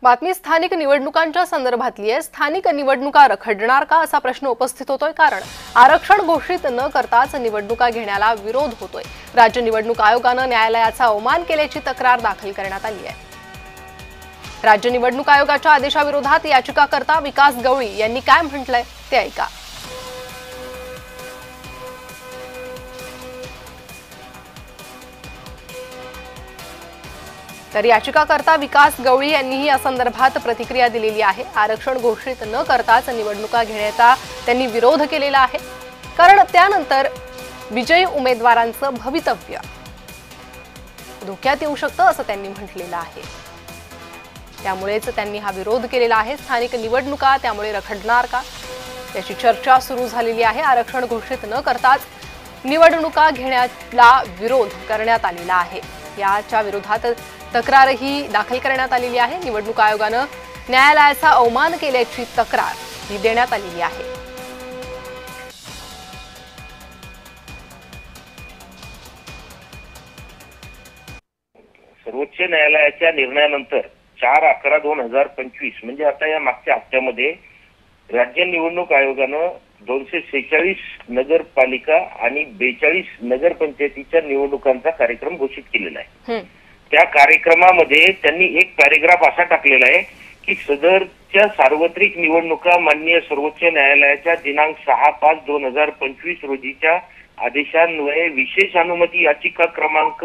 बातमी स्थानिक निवडणुकांच्या संदर्भातली आहे। स्थानिक निवडणुका रखडणार का असा प्रश्न उपस्थित होतोय, कारण आरक्षण घोषित न करताच निवडणुका घेण्याला विरोध होतोय। राज्य निवडणूक आयोगानं न्यायालयाचा अवमान केल्याची तक्रार दाखल करण्यात आली आहे। राज्य निवडणूक आयोगाच्या आदेशाविरोधात याचिकाकर्ता विकास गवळी यांनी काय म्हटलंय ते ऐका। तर याचिकाकर्ता विकास गवळी यांनीही या संदर्भात प्रतिक्रिया दिलेली आहे। आरक्षण घोषित न करताच निवडणुका घेण्याचा त्यांनी विरोध केलेला आहे, कारण त्यानंतर विजयी उमेदवारांचं भवितव्य धोक्यात येऊ शकतं असं त्यांनी म्हटलेलं आहे। त्यामुळेच त्यांनी हा विरोध केलेला आहे। स्थानिक निवडणुका त्यामुळे रखडणार का याची चर्चा सुरू झालेली आहे। आरक्षण घोषित न करताच निवडणुका घेण्याला विरोध करण्यात आलेला आहे। याच्या विरोधात तक्रारही दाखल करण्यात आलेली आहे। निवडणूक आयोगानं न्यायालयाचा अवमान केल्याची तक्रार ही देण्यात आलेली आहे। सर्वोच्च न्यायालयाच्या निर्णयानंतर 4/11/2025 म्हणजे आता या मागच्या हप्त्यामध्ये राज्य निवडणूक आयोगानं 246 नगरपालिका आणि 42 नगरपंचायतीच्या निवडणुकांचा कार्यक्रम घोषित केलेला आहे। त्या कार्यक्रमामध्ये त्यांनी एक पॅरेग्राफ असा टाकलेला आहे की सदरच्या सार्वत्रिक निवडणुका माननीय सर्वोच्च न्यायालयाच्या दिनांक 6/5/2025 रोजीच्या आदेशान्वये विशेष अनुमती याचिका क्रमांक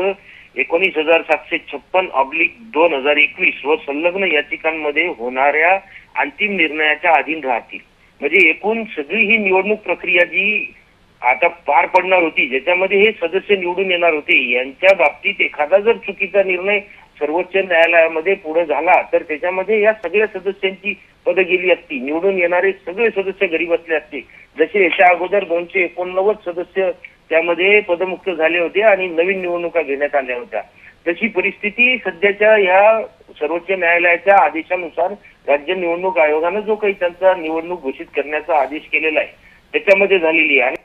19,756/2021 व संलग्न याचिकांमध्ये होणाऱ्या अंतिम निर्णयाच्या अधीन राहतील। म्हणजे एकूण सगळी ही निवडणूक प्रक्रिया जी आता पार पडणार होती, ज्याच्यामध्ये हे सदस्य निवडून येणार होते, यांच्या बाबतीत एखादा जर चुकीचा निर्णय सर्वोच्च न्यायालयामध्ये पुढे झाला तर त्याच्यामध्ये या सगळ्या सदस्यांची पद गेली असती। निवडून येणारे सगळे सदस्य घरी बसले असते। जसे याच्या अगोदर 289 सदस्य त्यामध्ये पदमुक्त झाले होते आणि नवीन निवडणुका घेण्यात आल्या होत्या। तशी परिस्थिती सध्याच्या या सर्वोच्च न्यायालयाच्या आदेशानुसार राज्य निवडणूक आयोगानं जो काही त्यांचा निवडणूक घोषित करण्याचा आदेश केलेला आहे त्याच्यामध्ये झालेली आहे।